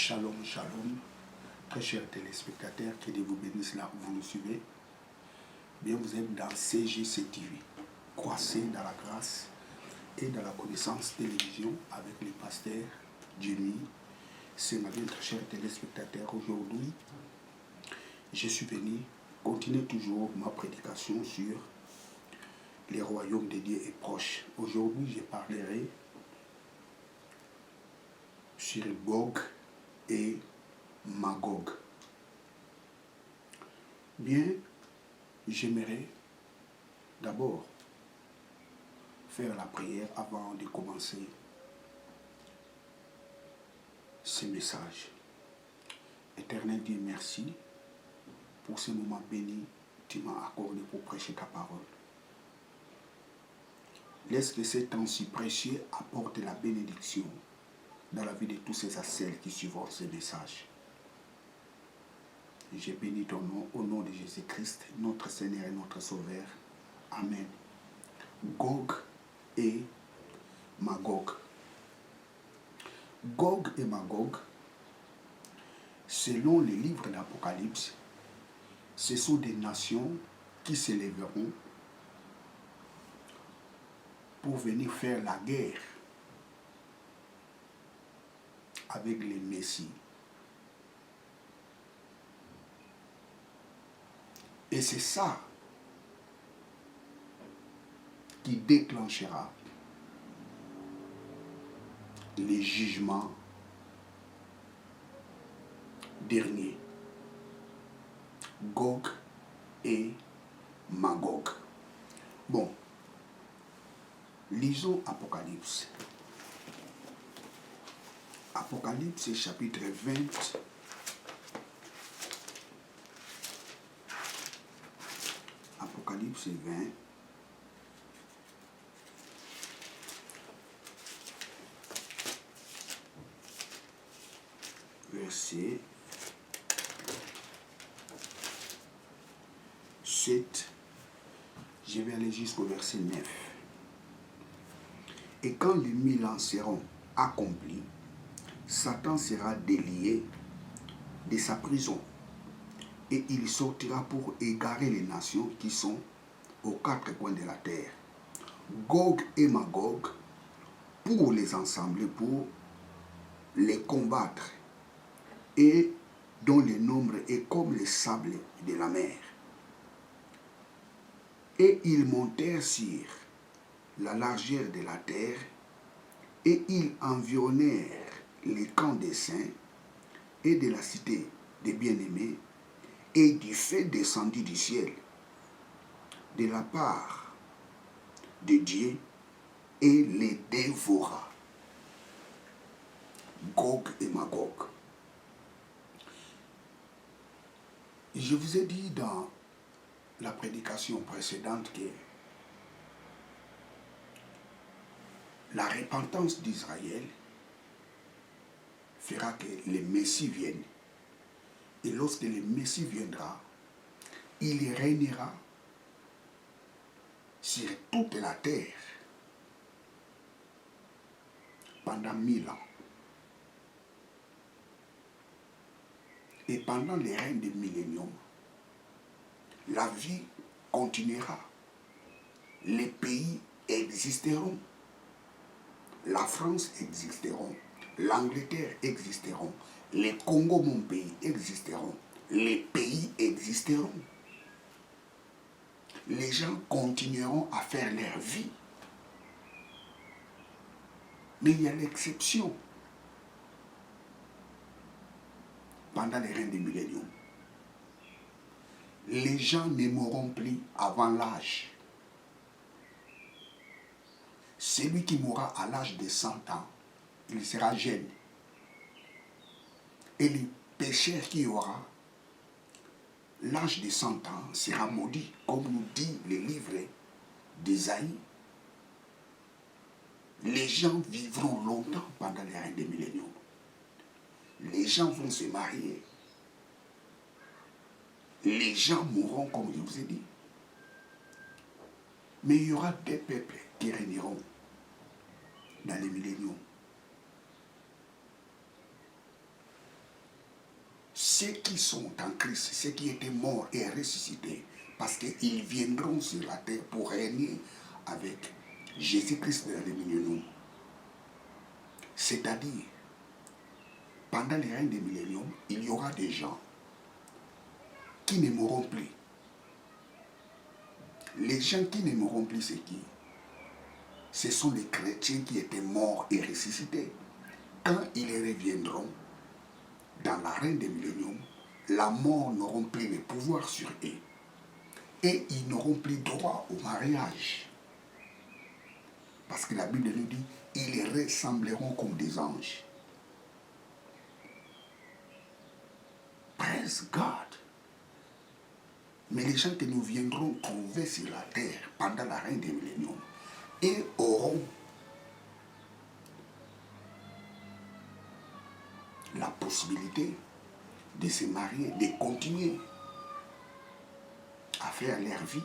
Shalom, shalom, très chers téléspectateurs, que Dieu vous bénisse là où vous nous suivez. Bien, vous êtes dans CGC TV, croissez dans la grâce et dans la connaissance télévision avec le pasteur Jimmy. C'est ma bien très chers téléspectateurs. Aujourd'hui, je suis venu continuer toujours ma prédication sur les royaumes de Dieu est proche. Aujourd'hui, je parlerai sur Gog et Magog. Bien, j'aimerais d'abord faire la prière avant de commencer ce message. Éternel Dieu, merci pour ce moment béni que tu m'as accordé pour prêcher ta parole. Laisse que ce temps si précieux apporte la bénédiction dans la vie de tous ces celles qui suivront ce message. Je bénis ton nom au nom de Jésus-Christ, notre Seigneur et notre Sauveur. Amen. Gog et Magog. Gog et Magog, selon les livres d'Apocalypse, ce sont des nations qui s'élèveront pour venir faire la guerre avec les Messies. Et c'est ça qui déclenchera les jugements derniers. Gog et Magog. Bon, lisons Apocalypse. Apocalypse chapitre 20. Apocalypse 20. Verset 7. Je vais aller jusqu'au verset 9. Et quand les 1000 ans seront accomplis, Satan sera délié de sa prison et il sortira pour égarer les nations qui sont aux quatre coins de la terre. Gog et Magog, pour les ensembler, pour les combattre, et dont le nombre est comme le sable de la mer. Et ils montèrent sur la largeur de la terre, et ils environnèrent les camps des saints et de la cité des bien-aimés, et du feu descendit du ciel, de la part de Dieu, et les dévora. Gog et Magog. Je vous ai dit dans la prédication précédente que la repentance d'Israël fera que le Messie vienne. Et lorsque le Messie viendra, il régnera sur toute la terre pendant 1000 ans. Et pendant les règnes du millénium, la vie continuera. Les pays existeront. La France existeront. L'Angleterre existeront. Les Congo, mon pays, existeront. Les pays existeront. Les gens continueront à faire leur vie. Mais il y a l'exception. Pendant les règnes du millénium, les gens ne mourront plus avant l'âge. Celui qui mourra à l'âge de 100 ans, il sera jeune. Et le pécheur qui aura l'âge de 100 ans sera maudit, comme nous dit le livre d'Ésaïe. Les gens vivront longtemps pendant les règnes du millénium. Les gens vont se marier. Les gens mourront, comme je vous ai dit. Mais il y aura des peuples qui régneront dans les milléniums. ceux qui sont en Christ, ceux qui étaient morts et ressuscités, parce qu'ils viendront sur la terre pour régner avec Jésus-Christ dans les milléniums. C'est-à-dire, pendant les règnes des milléniums, il y aura des gens qui ne mourront plus. Les gens qui ne mourront plus, c'est qui? Ce sont les chrétiens qui étaient morts et ressuscités. Quand ils reviendront dans la règne des milléniums, la mort n'aura plus de pouvoir sur eux. Et ils n'auront plus droit au mariage. Parce que la Bible nous dit, ils ressembleront comme des anges. Praise God. Mais les gens que nous viendrons trouver sur la terre pendant la règne des milléniums et auront la possibilité de se marier, de continuer à faire leur vie.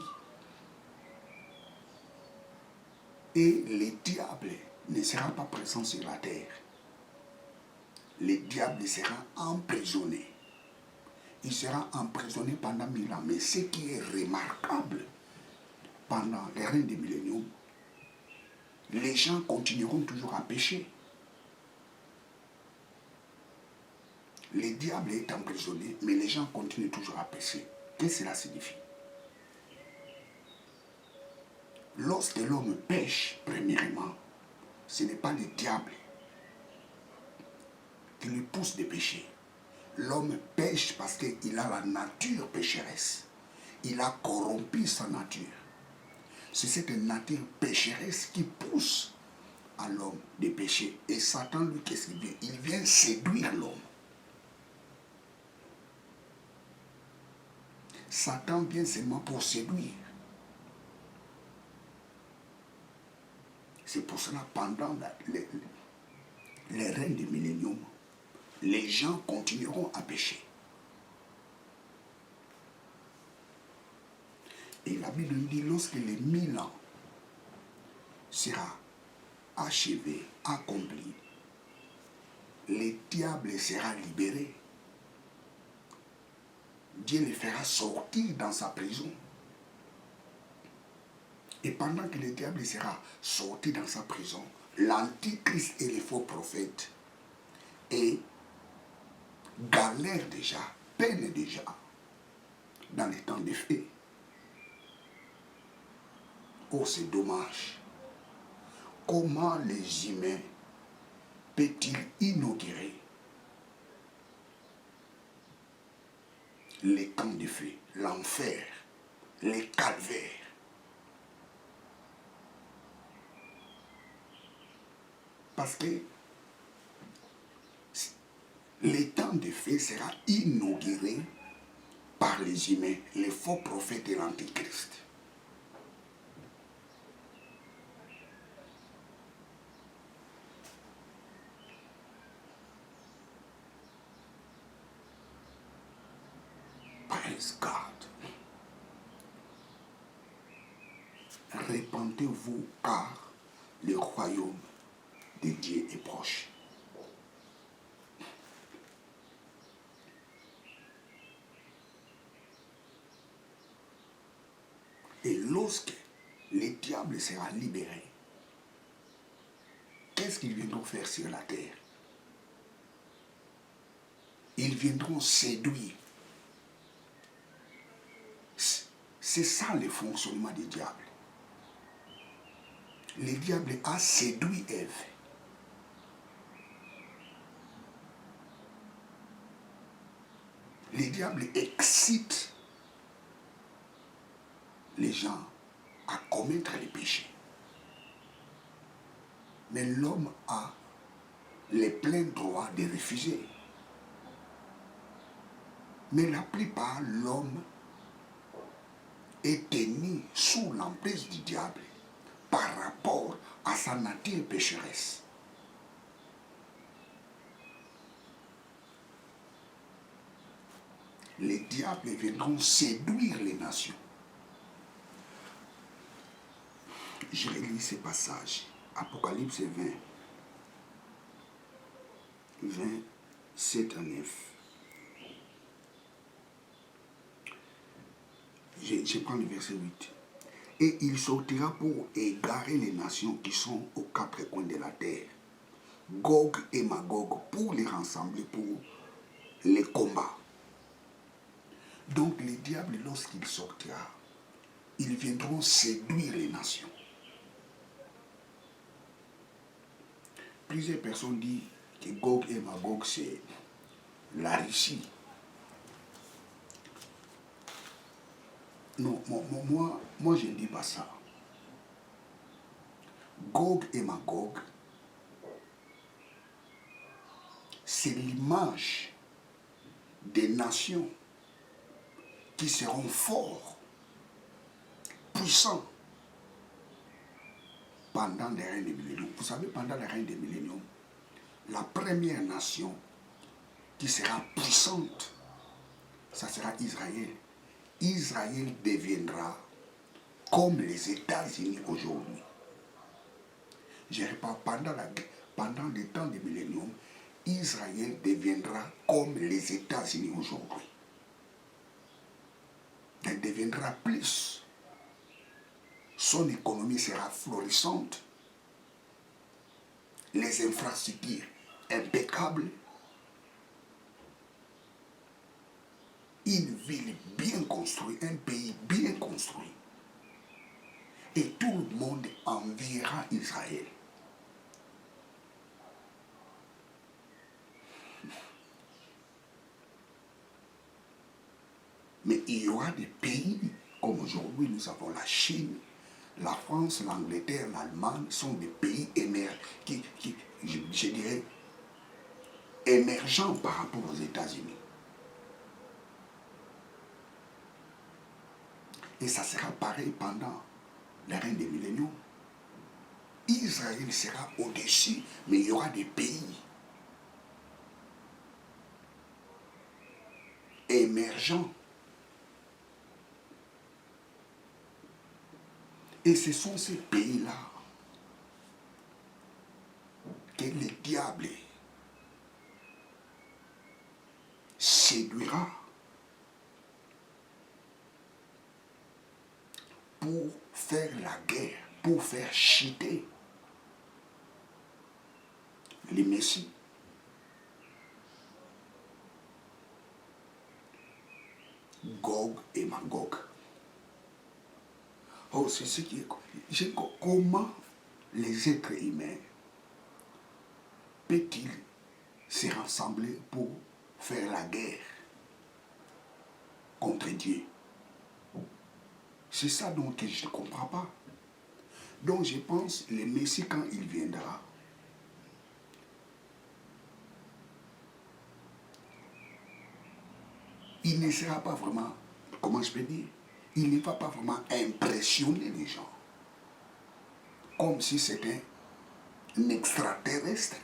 Et le diable ne sera pas présent sur la terre. Le diable sera emprisonné. Il sera emprisonné pendant 1000 ans. Mais ce qui est remarquable, pendant les règnes des milléniums, les gens continueront toujours à pécher. Le diable est emprisonné, mais les gens continuent toujours à pécher. Qu'est-ce que cela signifie? Lorsque l'homme pêche, premièrement, ce n'est pas le diable qui lui pousse de pécher. L'homme pêche parce qu'il a la nature pécheresse. Il a corrompu sa nature. C'est cette nature pécheresse qui pousse à l'homme de pécher. Et Satan, lui, qu'est-ce qu'il vient? Il vient séduire l'homme. Satan vient seulement pour séduire. C'est pour cela, pendant les règnes du millénium, les gens continueront à pécher. Et la Bible nous dit, lorsque les 1000 ans sera achevé, accompli, le diable sera libéré. Dieu le fera sortir dans sa prison. Et pendant que le diable sera sorti dans sa prison, l'antichrist et les faux prophètes et galèrent déjà, peinent déjà dans les temps des faits. Oh, c'est dommage. Comment les humains peuvent-ils inaugurer les camps de feu, l'enfer, les calvaires? Parce que le temps de feu sera inauguré par les humains, les faux prophètes et l'antichrist. Praise God. Répentez-vous car le royaume de Dieu est proche. Et lorsque le diable sera libéré, qu'est-ce qu'ils viendront faire sur la terre? Ils viendront séduire. C'est ça le fonctionnement du diable. Le diable a séduit Ève. Le diable excite les gens à commettre les péchés. Mais l'homme a le plein droit de refuser. Mais la plupart, l'homme est tenu sous l'emprise du diable par rapport à sa nature pécheresse. Les diables viendront séduire les nations. Je relis ces passages. Apocalypse 20, 27 à 9. je prends le verset 8. Et il sortira pour égarer les nations qui sont aux quatre coins de la terre, Gog et Magog, pour les rassembler pour les combats. Donc les diables, lorsqu'il sortira, ils viendront séduire les nations. Plusieurs personnes disent que Gog et Magog, c'est la Russie. Non, moi je ne dis pas ça. Gog et Magog, c'est l'image des nations qui seront forts, puissants, pendant les règnes des milléniums. Vous savez, pendant les règnes des milléniums, la première nation qui sera puissante, ça sera Israël. Israël deviendra comme les États-Unis aujourd'hui. Je répète, pendant les temps des milléniums, Israël deviendra comme les États-Unis aujourd'hui. Elle deviendra plus. Son économie sera florissante. Les infrastructures impeccables. Une ville bien construite, un pays bien construit. Et tout le monde enviera Israël. Mais il y aura des pays, comme aujourd'hui nous avons la Chine, la France, l'Angleterre, l'Allemagne, sont des pays qui je dirais, émergents par rapport aux États-Unis. Et ça sera pareil pendant les règnes des milléniums. Israël sera au-dessus, mais il y aura des pays émergents. Et ce sont ces pays-là que le diable séduira pour faire la guerre, pour faire chuter les messies. Gog et Magog. Oh, c'est ce qui est... Comment les êtres humains peut-ils se rassembler pour faire la guerre contre Dieu? C'est ça donc que je ne comprends pas. Donc je pense que le Messie, quand il viendra, il ne sera pas vraiment, comment je peux dire, il ne va pas vraiment impressionner les gens. Comme si c'était un extraterrestre.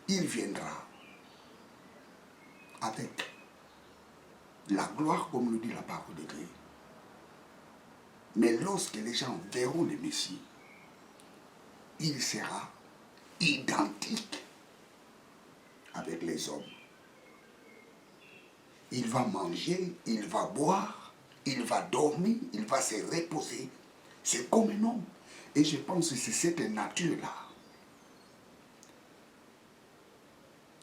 Il viendra avec la gloire, comme le dit la parole de Dieu. Mais lorsque les gens verront le Messie, il sera identique avec les hommes. Il va manger, il va boire, il va dormir, il va se reposer. C'est comme un homme. Et je pense que c'est cette nature-là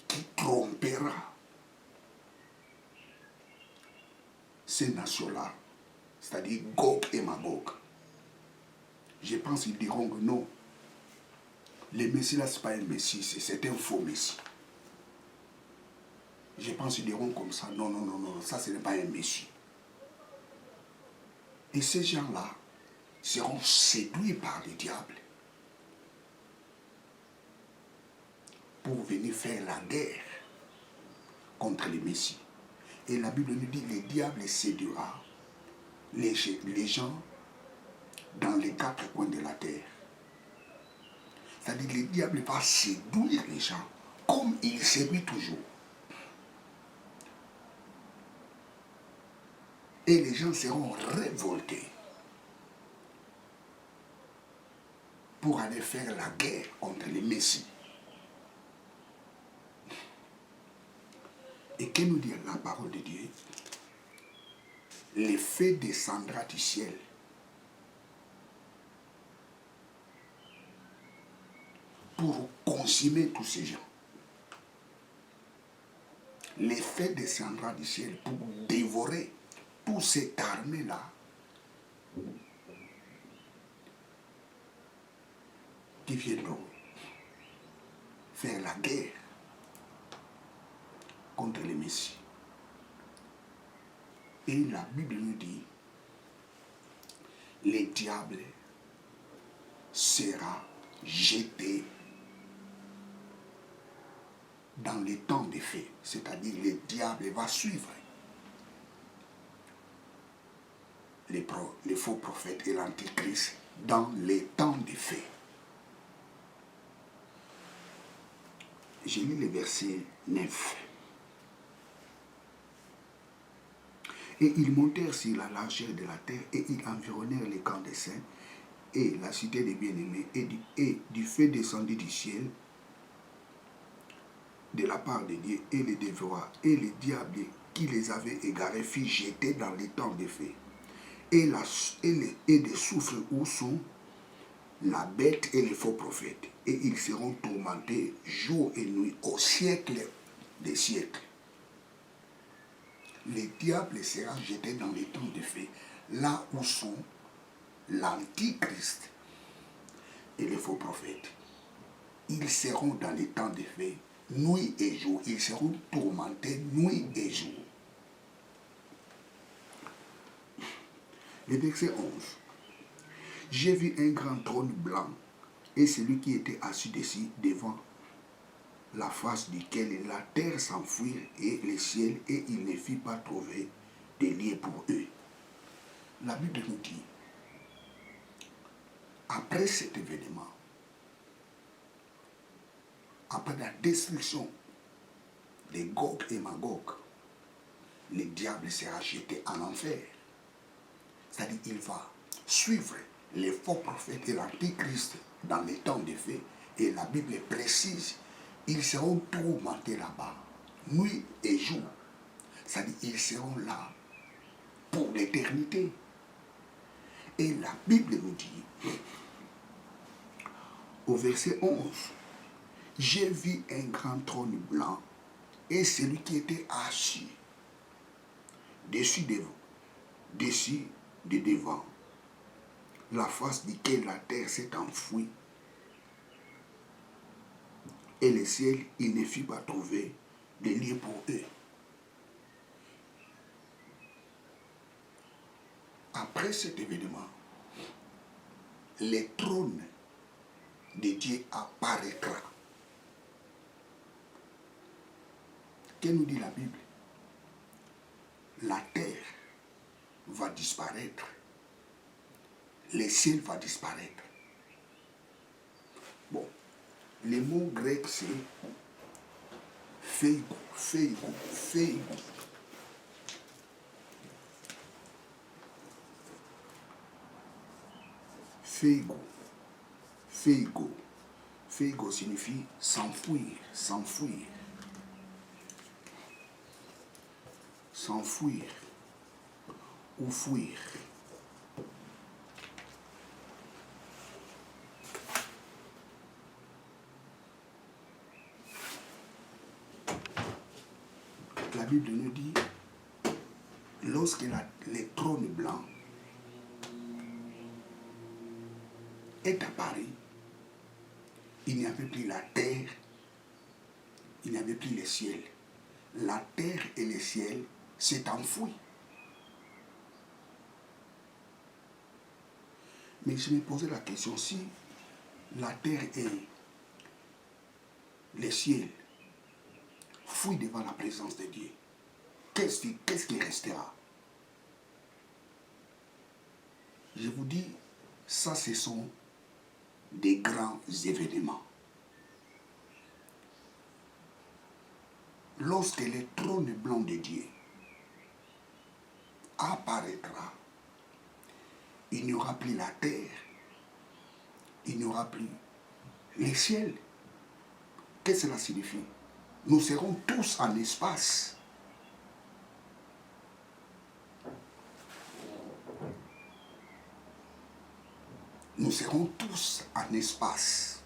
qui trompera ces nations-là, c'est-à-dire Gog et Magog. Je pense qu'ils diront que non, le Messie là, ce n'est pas un Messie, c'est un faux Messie. Je pense qu'ils diront comme ça, non, non, non, non, ça ce n'est pas un Messie. Et ces gens-là seront séduits par le diable pour venir faire la guerre contre les Messies. Et la Bible nous dit que le diable séduira les gens dans les quatre coins de la terre. C'est-à-dire que le diable va séduire les gens comme il séduit toujours. Et les gens seront révoltés pour aller faire la guerre contre les Messies. Et que nous dit la parole de Dieu? le feu descendra du ciel pour consumer tous ces gens. Le feu descendra du ciel pour dévorer toute cette armée-là qui viendront faire la guerre contre les Messies. Et la Bible nous dit, le diable sera jeté dans les temps des faits, c'est-à-dire le diable va suivre les faux prophètes et l'antichrist dans les temps des faits. J'ai lu le verset 9. Et ils montèrent sur la largeur de la terre et ils environnèrent les camps des saints et la cité des bien-aimés et du feu descendu du ciel de la part de Dieu et les dévora et les diables qui les avaient égarés furent jetés dans les temps des feux et des soufres où sont la bête et les faux prophètes et ils seront tourmentés jour et nuit au siècle des siècles. Le diable sera jeté dans les temps des feux, là où sont l'antichrist et les faux prophètes. Ils seront dans les temps des feux, nuit et jour. Ils seront tourmentés nuit et jour. Le verset 11. J'ai vu un grand trône blanc et celui qui était assis dessus devant la face duquel la terre s'enfuit et le ciel, et il ne fit pas trouver de lieu pour eux. La Bible nous dit, après cet événement, après la destruction de Gog et Magog, le diable sera jeté en enfer. C'est-à-dire qu'il va suivre les faux prophètes et l'antichrist dans les temps des faits, et la Bible précise, ils seront tourmentés là-bas, nuit et jour. C'est-à-dire qu'ils seront là pour l'éternité. Et la Bible nous dit, au verset 11, j'ai vu un grand trône blanc et celui qui était assis dessus de devant, la face duquel la terre s'est enfouie, et le ciel, il ne fit pas trouver de lieu pour eux. Après cet événement, le trône de Dieu apparaîtra. Que nous dit la Bible? La terre va disparaître, le ciel va disparaître. Bon, le mot grec c'est pheigo, pheigo, pheigo. Pheigo, pheigo. Pheigo signifie s'enfuir, s'enfuir. S'enfuir ou fuir. La Bible nous dit, lorsque le trône blanc est apparu, il n'y avait plus la terre, il n'y avait plus le ciel. La terre et le ciel s'est enfoui. Mais je me posais la question, si la terre et le ciel fuient devant la présence de Dieu, qu'est-ce qui restera? Je vous dis, ça ce sont des grands événements. Lorsque le trône blanc de Dieu apparaîtra, il n'y aura plus la terre, il n'y aura plus le ciel. Qu'est-ce que cela signifie? Nous serons tous en espace. nous serons tous en espace.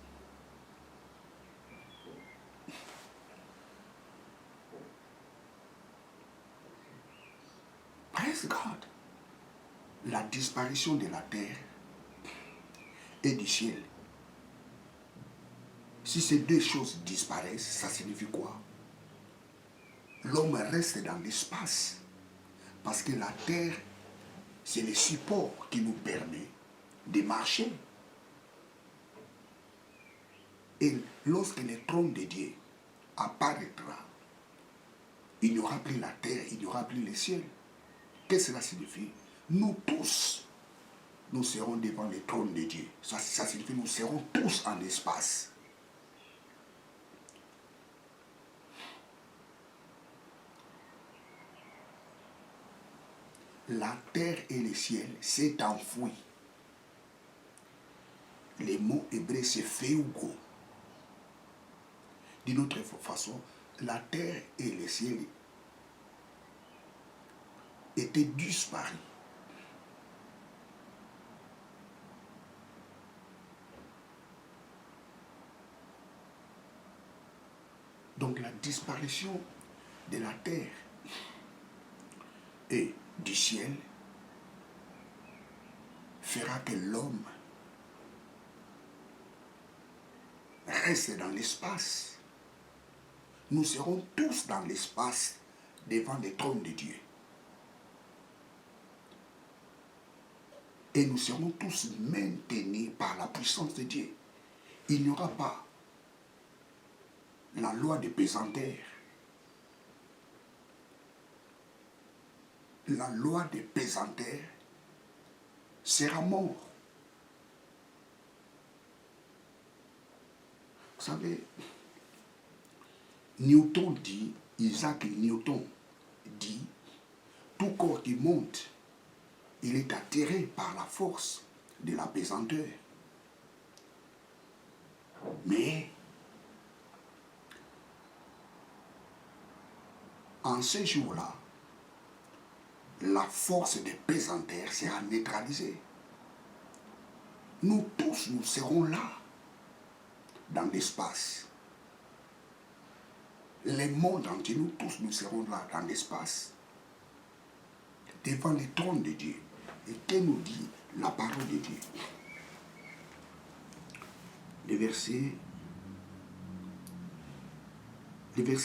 Praise God. La disparition de la terre et du ciel. Si ces deux choses disparaissent, ça signifie quoi? L'homme reste dans l'espace. Parce que la terre, c'est le support qui nous permet de marcher. Et lorsque le trône de Dieu apparaîtra, il n'y aura plus la terre, il n'y aura plus le ciel. Qu'est-ce que cela signifie? Nous tous, nous serons devant le trône de Dieu. Ça signifie que nous serons tous en espace. La terre et le ciel s'est enfoui. Les mots hébreux c'est feugo. D'une autre façon, la terre et le ciel étaient disparus. Donc la disparition de la terre et du ciel fera que l'homme reste dans l'espace. Nous serons tous dans l'espace devant le trône de Dieu. Et nous serons tous maintenus par la puissance de Dieu. Il n'y aura pas la loi de pesanteur. La loi de pesanteur sera mort. Vous savez, Newton dit, Isaac Newton dit, tout corps qui monte, il est attiré par la force de la pesanteur. Mais, en ce jour-là, la force de pesanteur sera neutralisée. Nous tous, nous serons là, dans l'espace. Les mondes entiers, nous tous, nous serons là, dans l'espace, devant le trône de Dieu. Et que nous dit la parole de Dieu? Le verset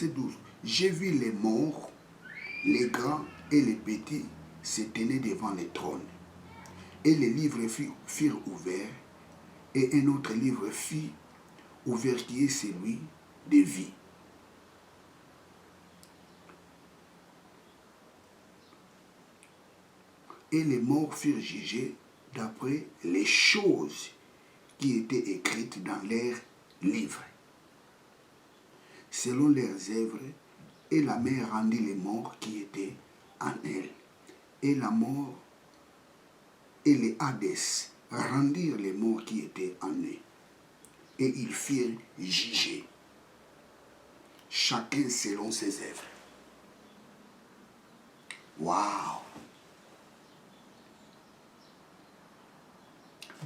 12. J'ai vu les morts, les grands et les petits se tenaient devant le trône. Et les livres furent ouverts, et un autre livre fut ouvert qui est celui de vie. Et les morts furent jugés d'après les choses qui étaient écrites dans leurs livres, selon leurs œuvres, et la mer rendit les morts qui étaient en elle. Et la mort et les Hadès rendirent les morts qui étaient en eux. Et ils furent jugés, chacun selon ses œuvres. Waouh!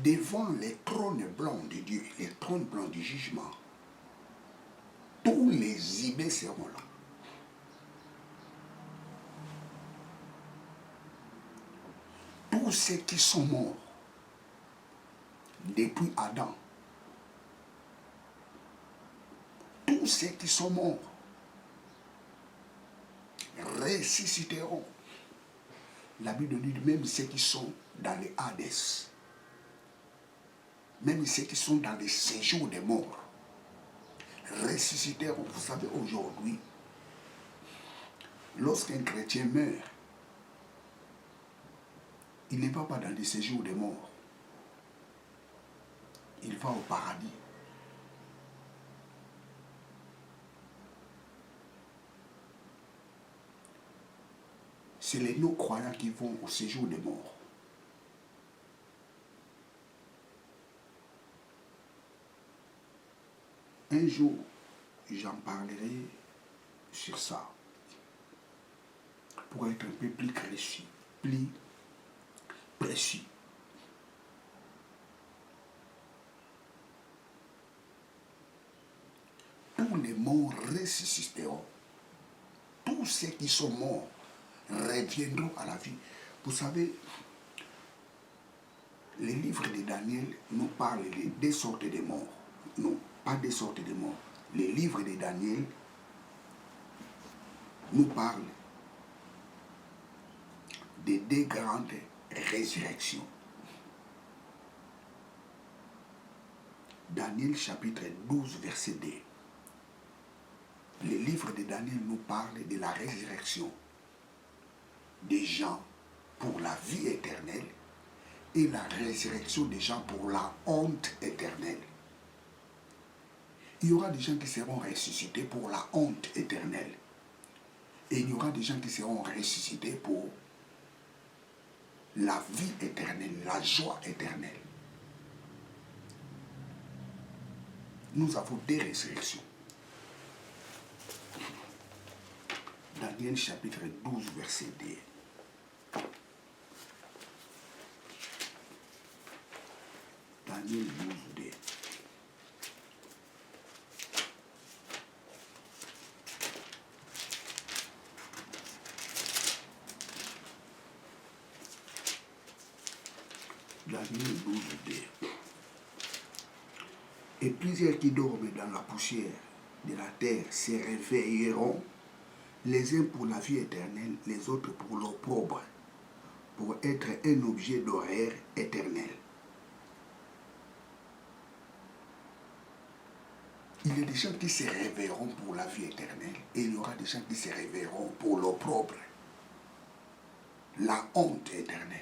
Devant les trônes blancs de Dieu, les trônes blancs du jugement, tous les humains seront là. Tous ceux qui sont morts depuis Adam, tous ceux qui sont morts ressusciteront. La Bible dit même ceux qui sont dans les Hadès, même ceux qui sont dans les séjours des morts, ressusciteront. Vous savez, aujourd'hui, lorsqu'un chrétien meurt, il ne va pas dans les séjours des morts. Il va au paradis. C'est les non-croyants qui vont au séjour des morts. Un jour, j'en parlerai sur ça, pour être un peu plus précis, morts ressusciteront. Tous ceux qui sont morts reviendront à la vie. Vous savez, les livres de Daniel nous parlent de deux sortes de morts. Non, pas des sortes de morts. Les livres de Daniel nous parlent de deux grandes résurrections. Daniel chapitre 12, verset 2. Le livre de Daniel nous parle de la résurrection des gens pour la vie éternelle et la résurrection des gens pour la honte éternelle. Il y aura des gens qui seront ressuscités pour la honte éternelle. Et il y aura des gens qui seront ressuscités pour la vie éternelle, la joie éternelle. Nous avons deux résurrections. Daniel chapitre 12, verset 2. Daniel 12, 2. Daniel 12, 2. Et plusieurs qui dorment dans la poussière de la terre se réveilleront, les uns pour la vie éternelle, les autres pour l'opprobre, pour être un objet d'horreur éternel. Il y a des gens qui se réveilleront pour la vie éternelle et il y aura des gens qui se réveilleront pour l'opprobre, la honte éternelle.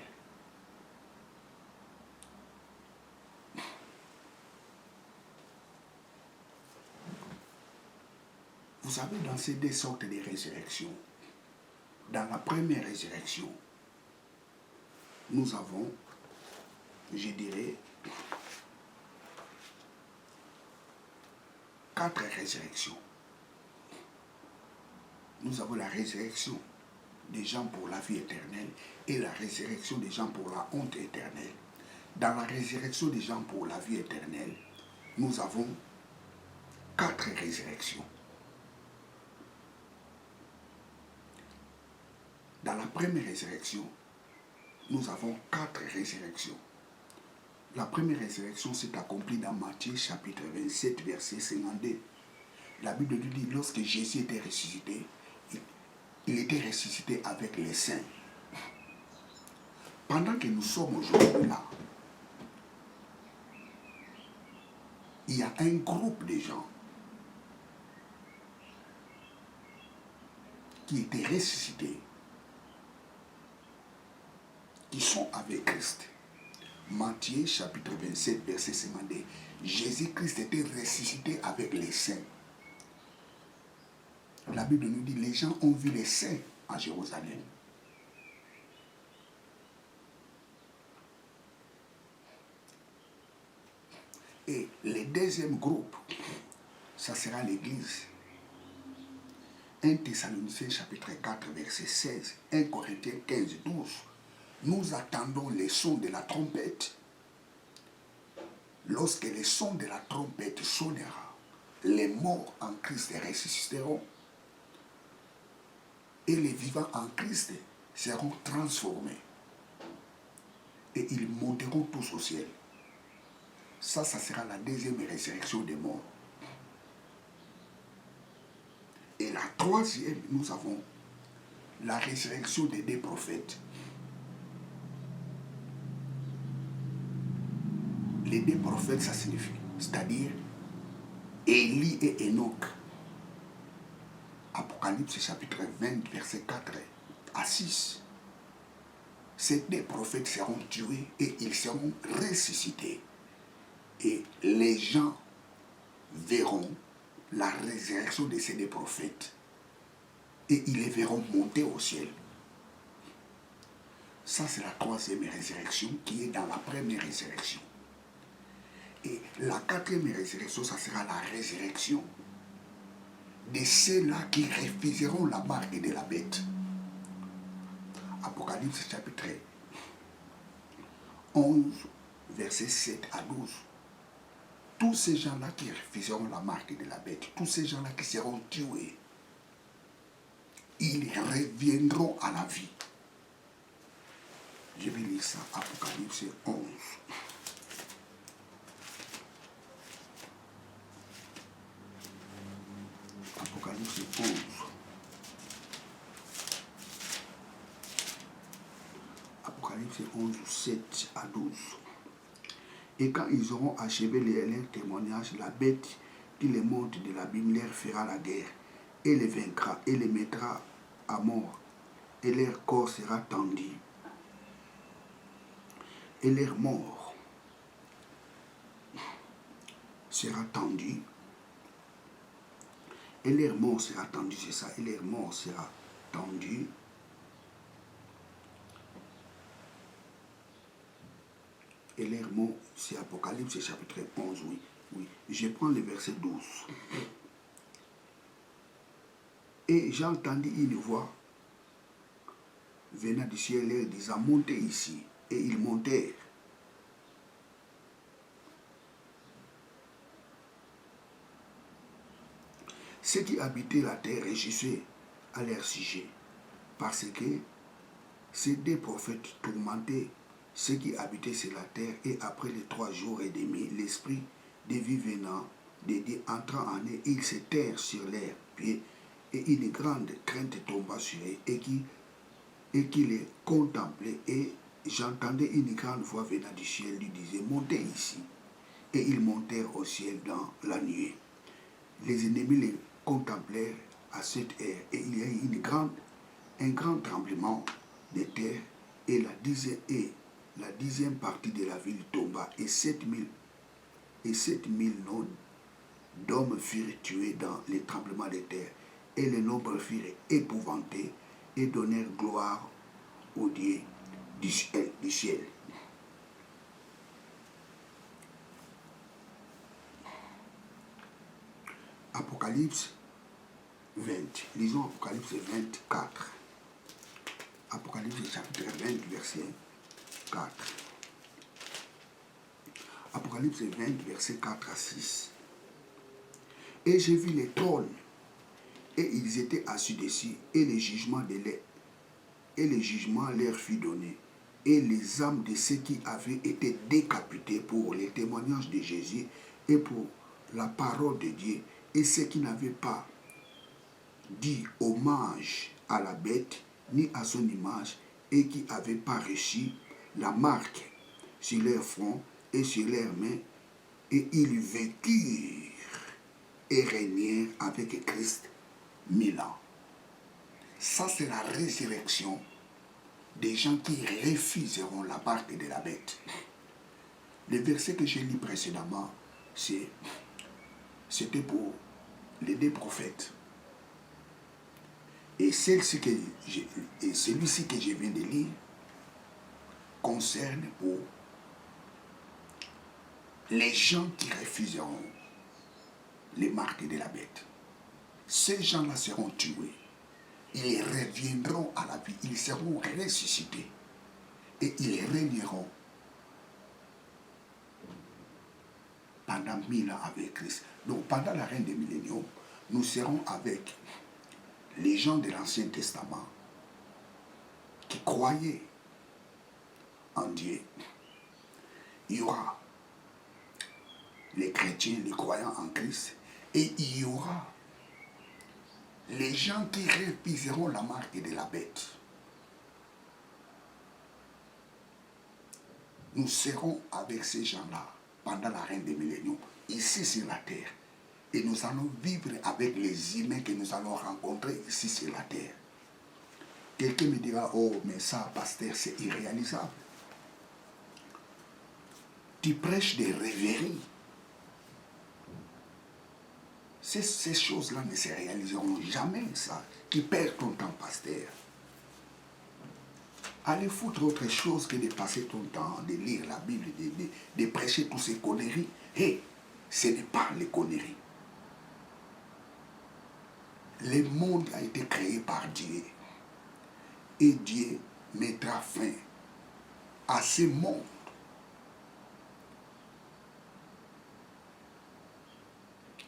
Vous savez, dans ces deux sortes de résurrections, dans la première résurrection, nous avons, je dirais, 4 résurrections. Nous avons la résurrection des gens pour la vie éternelle et la résurrection des gens pour la honte éternelle. Dans la résurrection des gens pour la vie éternelle, nous avons 4 résurrections. Dans la première résurrection, nous avons 4 résurrections. La première résurrection s'est accomplie dans Matthieu chapitre 27, verset 52. La Bible nous dit, lorsque Jésus était ressuscité, il était ressuscité avec les saints. Pendant que nous sommes aujourd'hui là, il y a un groupe de gens qui étaient ressuscités, qui sont avec Christ. Matthieu chapitre 27, verset 52. Jésus-Christ était ressuscité avec les saints. La Bible nous dit, les gens ont vu les saints à Jérusalem. Et le deuxième groupe, ça sera l'Église. 1 Thessaloniciens chapitre 4, verset 16, 1 Corinthiens 15, 12. Nous attendons les sons de la trompette. Lorsque le son de la trompette sonnera, les morts en Christ ressusciteront et les vivants en Christ seront transformés et ils monteront tous au ciel. Ça sera la deuxième résurrection des morts. Et la troisième, nous avons la résurrection des deux prophètes. Les deux prophètes, ça signifie, c'est-à-dire Élie et Enoch. Apocalypse chapitre 20, verset 4 à 6. Ces deux prophètes seront tués et ils seront ressuscités. Et les gens verront la résurrection de ces deux prophètes. Et ils les verront monter au ciel. Ça, c'est la troisième résurrection qui est dans la première résurrection. Et la quatrième résurrection, ça sera la résurrection de ceux-là qui refuseront la marque de la bête. Apocalypse chapitre 11, versets 7 à 12. tous ces gens-là qui refuseront la marque de la bête, tous ces gens-là qui seront tués, ils reviendront à la vie. Je vais lire ça, Apocalypse 11. Apocalypse 11. Apocalypse 11, 7 à 12. Et quand ils auront achevé leur témoignage, la bête qui les monte de l'abîme leur fera la guerre, et les vaincra, et les mettra à mort, et leur corps sera tendu, et leur mort sera tendu, et leur mort sera tendu, c'est ça, et leur mort sera tendu, et leur mort, c'est Apocalypse chapitre 11, oui, oui. Je prends le verset 12. Et j'entendis une voix venant du ciel leur disant, montez ici. Et ils montèrent. Ceux qui habitaient la terre réjouissaient à leur sujet, parce que ces deux prophètes tourmentaient ceux qui habitaient sur la terre, et après les 3 jours et demi, l'esprit de vie venant de Dieu entrant en eux, ils se terrent sur leurs pieds, et une grande crainte tomba sur eux, et qui les contemplaient, et j'entendais une grande voix venant du ciel lui disait, montez ici. Et ils montèrent au ciel dans la nuée. Les ennemis les contemplèrent à cette heure, et il y a eu un grand tremblement de terre, et la dixième partie de la ville tomba, et 7000 d'hommes furent tués dans les tremblements de terre, et les nombres furent épouvantés, et donnèrent gloire au Dieu du ciel. Apocalypse 20. Lisons Apocalypse 24. Apocalypse chapitre 20, verset 4. Apocalypse 20, verset 4 à 6. Et j'ai vu les trônes, et ils étaient assis dessus, et le jugement leur fut donné. Et les âmes de ceux qui avaient été décapités pour les témoignages de Jésus et pour la parole de Dieu, et ceux qui n'avaient pas dit hommage à la bête ni à son image, et qui n'avaient pas reçu la marque sur leur front et sur leurs mains, et ils vécurent et régnèrent avec Christ 1000 ans. Ça, c'est la résurrection des gens qui refuseront la marque de la bête. Le verset que j'ai lu précédemment, c'était pour les 2 prophètes. Et celui-ci que je viens de lire concerne pour les gens qui refuseront les marques de la bête. Ces gens-là seront tués. Ils reviendront à la vie. Ils seront ressuscités. Et ils régneront pendant 1000 ans avec Christ. Donc pendant la reine des milléniums, nous serons avec les gens de l'Ancien Testament qui croyaient en Dieu. Il y aura les chrétiens, les croyants en Christ, et il y aura les gens qui refuseront la marque de la bête. Nous serons avec ces gens-là pendant la reine des milléniums, ici sur la terre. Et nous allons vivre avec les humains que nous allons rencontrer ici sur la terre. Quelqu'un me dira, oh, mais ça, pasteur, c'est irréalisable. Tu prêches des rêveries. Ces choses-là ne se réaliseront jamais, ça. Tu perds ton temps, pasteur. Allez foutre autre chose que de passer ton temps, de lire la Bible, de prêcher toutes ces conneries. Hé, ce n'est pas les conneries. Le monde a été créé par Dieu. Et Dieu mettra fin à ce monde.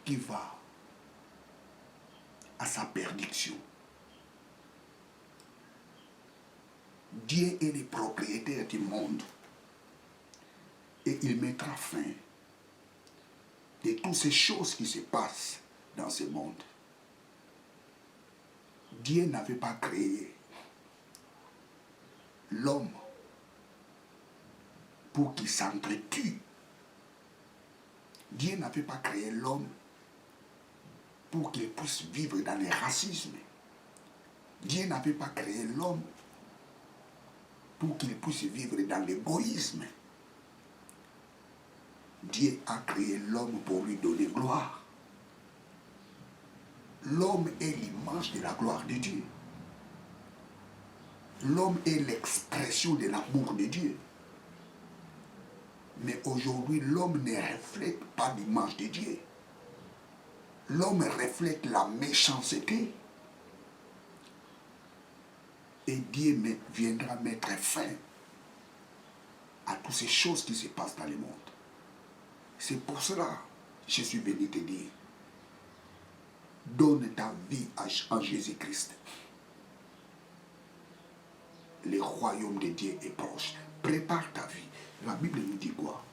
qui va à sa perdition. Dieu est le propriétaire du monde et il mettra fin de toutes ces choses qui se passent dans ce monde. Dieu n'avait pas créé l'homme pour qu'il s'entretue. Dieu n'avait pas créé l'homme pour qu'il puisse vivre dans le racisme. Dieu n'avait pas créé l'homme pour qu'il puisse vivre dans l'égoïsme. Dieu a créé l'homme pour lui donner gloire. L'homme est l'image de la gloire de Dieu. L'homme est l'expression de l'amour de Dieu. Mais aujourd'hui, l'homme ne reflète pas l'image de Dieu. L'homme reflète la méchanceté. Et Dieu viendra mettre fin à toutes ces choses qui se passent dans le monde. C'est pour cela que je suis venu te dire, donne ta vie en Jésus-Christ. Le royaume de Dieu est proche. Prépare ta vie. La Bible nous dit quoi?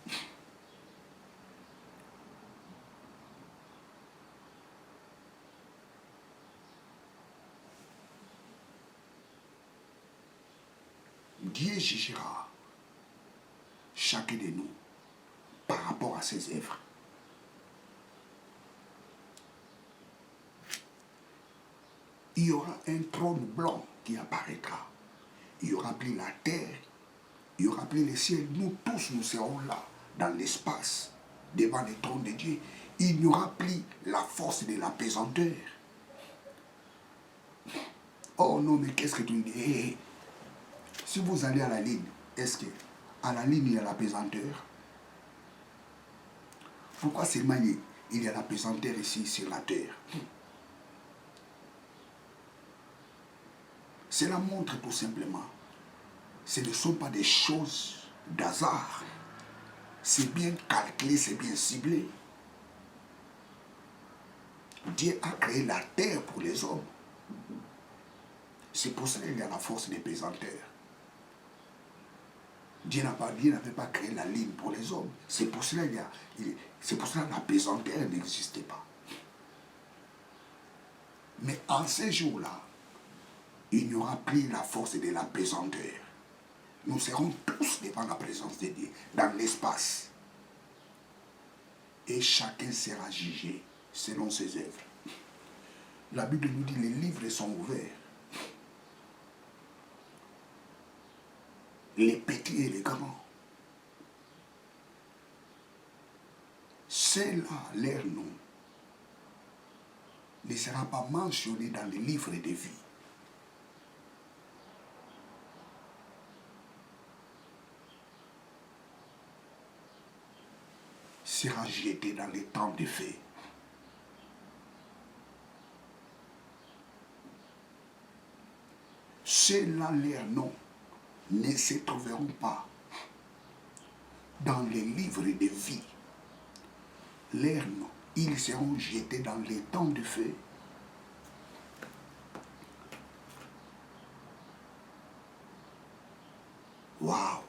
Dieu jugera chacun de nous par rapport à ses œuvres. Il y aura un trône blanc qui apparaîtra. Il n'y aura plus la terre, il n'y aura plus le ciel. Nous tous, nous serons là, dans l'espace, devant le trône de Dieu. Il n'y aura plus la force de la pesanteur. Oh non, mais qu'est-ce que tu me dis? Si vous allez à la ligne, est-ce qu'à la ligne, il y a la pesanteur? Pourquoi seulement il y a la pesanteur ici sur la terre? Cela montre tout simplement, ce ne sont pas des choses d'hasard. C'est bien calculé, c'est bien ciblé. Dieu a créé la terre pour les hommes. C'est pour cela qu'il y a la force des pesanteurs. Dieu n'avait pas créé la ligne pour les hommes. C'est pour cela que la pesanteur n'existait pas. Mais en ces jours-là, il n'y aura plus la force de la pesanteur. Nous serons tous devant la présence de Dieu, dans l'espace. Et chacun sera jugé selon ses œuvres. La Bible nous dit que les livres sont ouverts. Les petits et les grands. Ceux-là, leur nom, ne sera pas mentionné dans les livres de vie. Sera jeté dans les temps de feu. Ceux-là, leurs noms, ne se trouveront pas dans les livres de vie. Leurs noms, ils seront jetés dans les temps de feu. Waouh!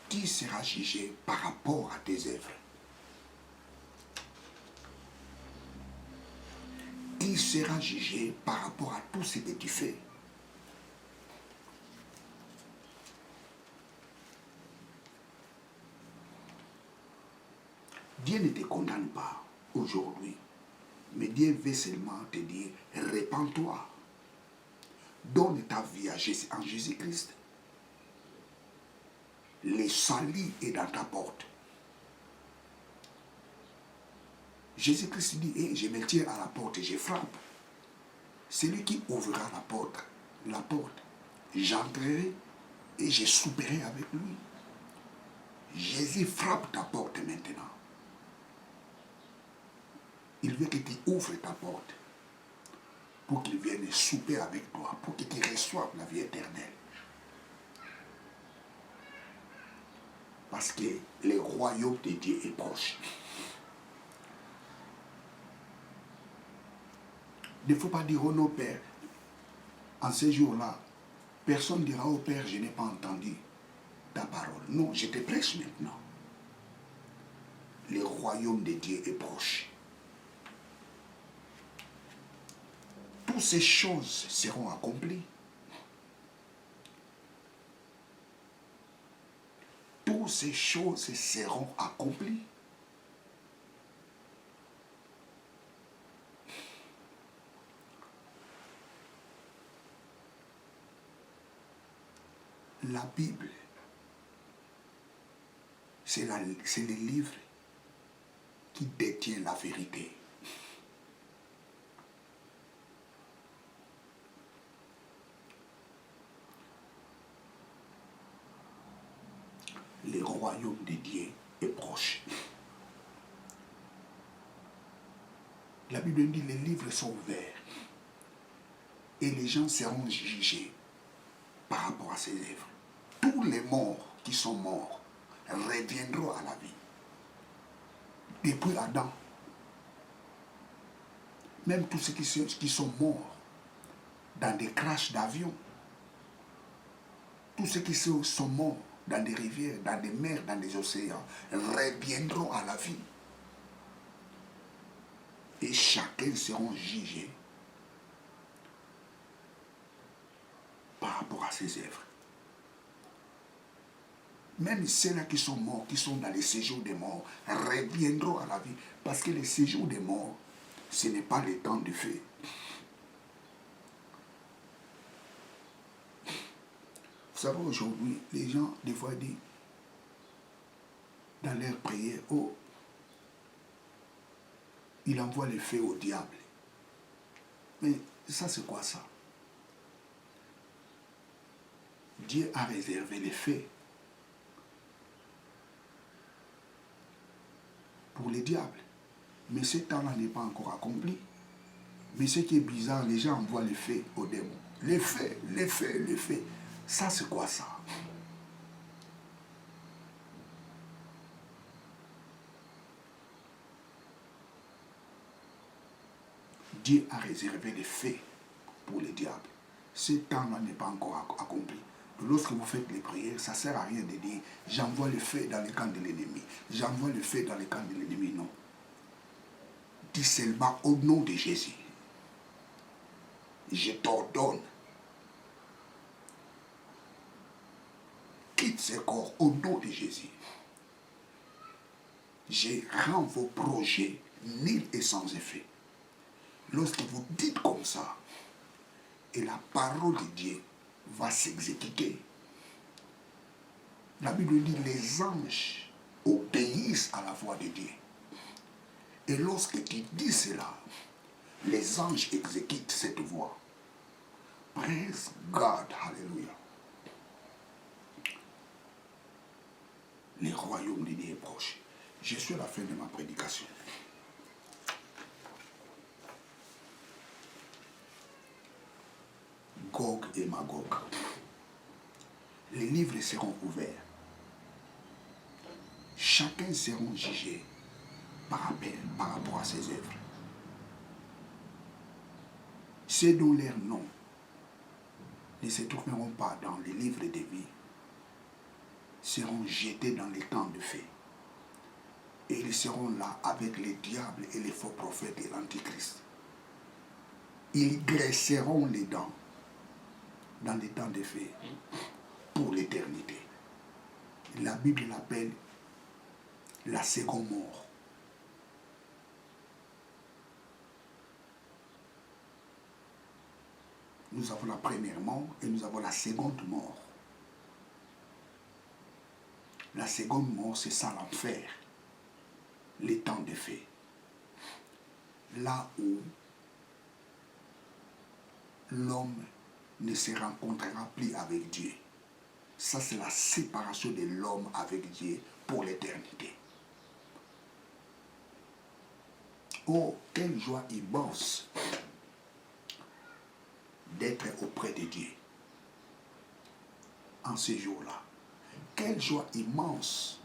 Qui sera jugé par rapport à tes œuvres? Qui sera jugé par rapport à tout ce que tu fais? Dieu ne te condamne pas aujourd'hui, mais Dieu veut seulement te dire, répands-toi, donne ta vie en Jésus-Christ. Le salut est dans ta porte. Jésus-Christ dit, hey, je me tiens à la porte et je frappe. Celui qui ouvrira la porte, j'entrerai et je souperai avec lui. Jésus frappe ta porte maintenant. Il veut que tu ouvres ta porte pour qu'il vienne souper avec toi, pour que tu reçoives la vie éternelle. Parce que le royaume de Dieu est proche. Il ne faut pas dire, oh non, Père, en ces jours-là, personne ne dira, oh Père, je n'ai pas entendu ta parole. Non, je te prêche maintenant. Le royaume de Dieu est proche. Toutes ces choses seront accomplies. Toutes ces choses seront accomplies. La Bible, c'est le livre qui détient la vérité. Le royaume de Dieu est proche. La Bible dit que les livres sont ouverts et les gens seront jugés par rapport à ces œuvres. Tous les morts qui sont morts reviendront à la vie. Depuis Adam, même tous ceux qui sont morts dans des crashs d'avion, tous ceux qui sont morts dans des rivières, dans des mers, dans des océans, reviendront à la vie. Et chacun sera jugé par rapport à ses œuvres. Même ceux-là qui sont morts, qui sont dans les séjours des morts, reviendront à la vie. Parce que les séjours des morts, ce n'est pas le temps de feu. Vous savez, aujourd'hui, les gens, des fois, disent, dans leur prière, oh, il envoie le feu au diable. Mais ça, c'est quoi ça? Dieu a réservé les feux pour les diables. Mais ce temps-là n'est pas encore accompli. Mais ce qui est bizarre, les gens envoient les feux aux démons. Les feux, les feux, les feux. Ça, c'est quoi ça? Dieu a réservé les feux pour les diables. Ce temps-là n'est pas encore accompli. Lorsque vous faites les prières, ça ne sert à rien de dire « j'envoie le feu dans le camp de l'ennemi ». J'envoie le feu dans le camp de l'ennemi, non. Dis seulement au nom de Jésus. Je t'ordonne. Quitte ce corps au nom de Jésus. Je rends vos projets nuls et sans effet. Lorsque vous dites comme ça, et la parole de Dieu va s'exécuter. La Bible dit les anges obéissent à la voix de Dieu. Et lorsque tu dis cela, les anges exécutent cette voix. Praise God, hallelujah. Le royaume de Dieu est proche. Je suis à la fin de ma prédication. Gog et Magog. Les livres seront ouverts. Chacun sera jugé par rapport à ses œuvres. Ceux dont leurs noms ne se trouveront pas dans les livres de vie seront jetés dans les temps de feu. Et ils seront là avec les diables et les faux prophètes et l'antichrist. Ils graisseront les dents dans les temps de feu pour l'éternité. La Bible l'appelle la seconde mort. Nous avons la première mort et nous avons la seconde mort. La seconde mort, c'est ça l'enfer, les temps de feu. Là où l'homme ne se rencontrera plus avec Dieu. Ça, c'est la séparation de l'homme avec Dieu pour l'éternité. Oh, quelle joie immense d'être auprès de Dieu en ces jours-là. Quelle joie immense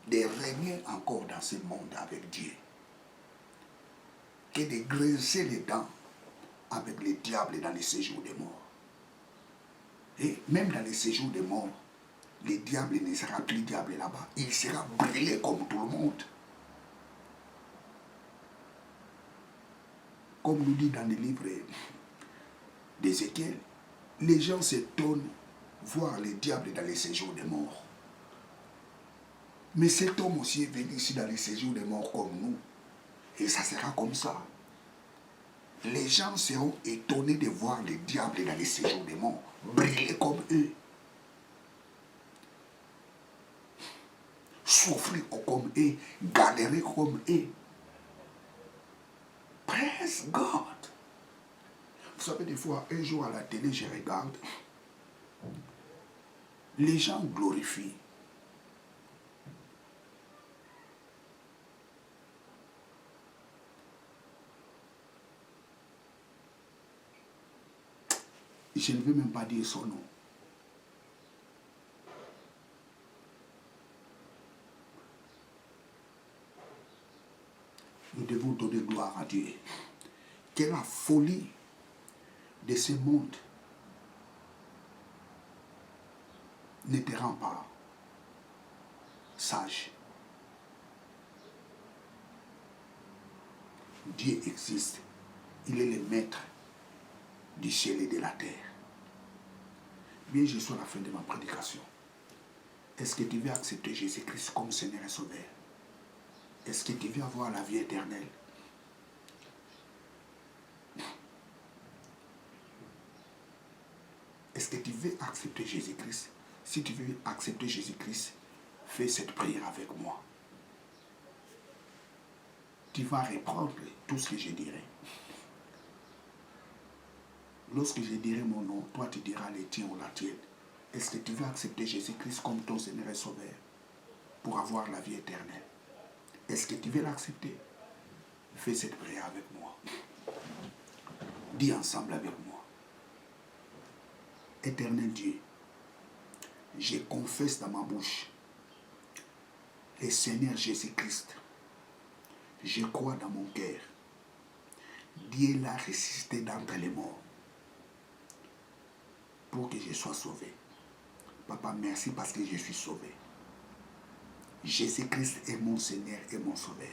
de régner encore dans ce monde avec Dieu. que de grincer les dents avec les diables dans les séjours des morts. Et même dans les séjours des morts, le diable ne sera plus diable là-bas. Il sera brûlé comme tout le monde. Comme nous dit dans le livre d'Ézéchiel, les gens s'étonnent voir les diables dans les séjours des morts. Mais cet homme aussi est venu ici dans les séjours des morts comme nous. Et ça sera comme ça. Les gens seront étonnés de voir les diables dans les séjours des morts, briller comme eux, souffrir comme eux, galérer comme eux. Praise God. Vous savez, des fois, un jour à la télé, je regarde, les gens glorifient. Je ne veux même pas dire son nom. Nous devons donner gloire à Dieu. Que la folie de ce monde ne te rend pas sage. Dieu existe. Il est le maître du ciel et de la terre. Bien, je suis à la fin de ma prédication. Est-ce que tu veux accepter Jésus-Christ comme Seigneur et Sauveur? Est-ce que tu veux avoir la vie éternelle? Est-ce que tu veux accepter Jésus-Christ? Si tu veux accepter Jésus-Christ, fais cette prière avec moi. Tu vas reprendre tout ce que je dirai. Lorsque je dirai mon nom, toi tu diras les tiens ou la tienne. Est-ce que tu veux accepter Jésus-Christ comme ton Seigneur et Sauveur pour avoir la vie éternelle? Est-ce que tu veux l'accepter? Fais cette prière avec moi. Dis ensemble avec moi. Éternel Dieu, je confesse dans ma bouche le Seigneur Jésus-Christ. Je crois dans mon cœur. Dieu l'a ressuscité d'entre les morts pour que je sois sauvé. Papa, merci parce que je suis sauvé. Jésus-Christ est mon Seigneur et mon Sauveur.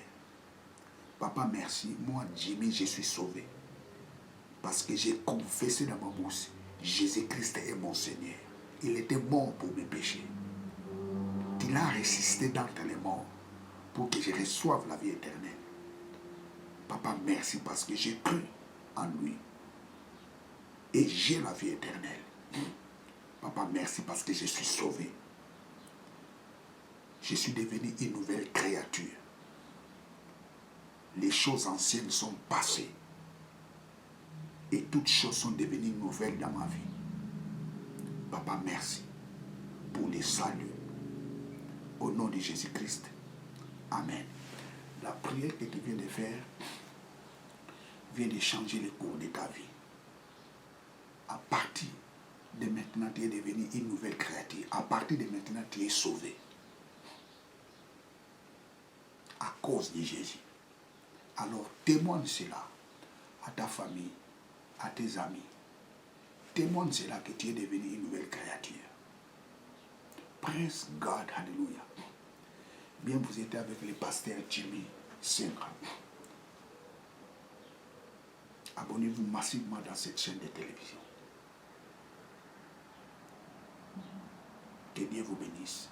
Papa, merci. Moi, Jimmy, je suis sauvé. Parce que j'ai confessé dans ma bouche, Jésus-Christ est mon Seigneur. Il était mort pour mes péchés. Il a ressuscité d'entre les morts pour que je reçoive la vie éternelle. Papa, merci parce que j'ai cru en lui. Et j'ai la vie éternelle. Papa, merci parce que je suis sauvé. Je suis devenu une nouvelle créature. Les choses anciennes sont passées. Et toutes choses sont devenues nouvelles dans ma vie. Papa, merci pour les saluts. Au nom de Jésus-Christ. Amen. La prière que tu viens de faire vient de changer le cours de ta vie. À partir de maintenant, tu es devenu une nouvelle créature. À partir de maintenant, tu es sauvé. À cause de Jésus. Alors, témoigne cela à ta famille, à tes amis. Témoigne cela que tu es devenu une nouvelle créature. Praise God, hallelujah. Bien, vous êtes avec le pasteur Jimmy Senra. Abonnez-vous massivement dans cette chaîne de télévision. Que Dieu vous bénisse.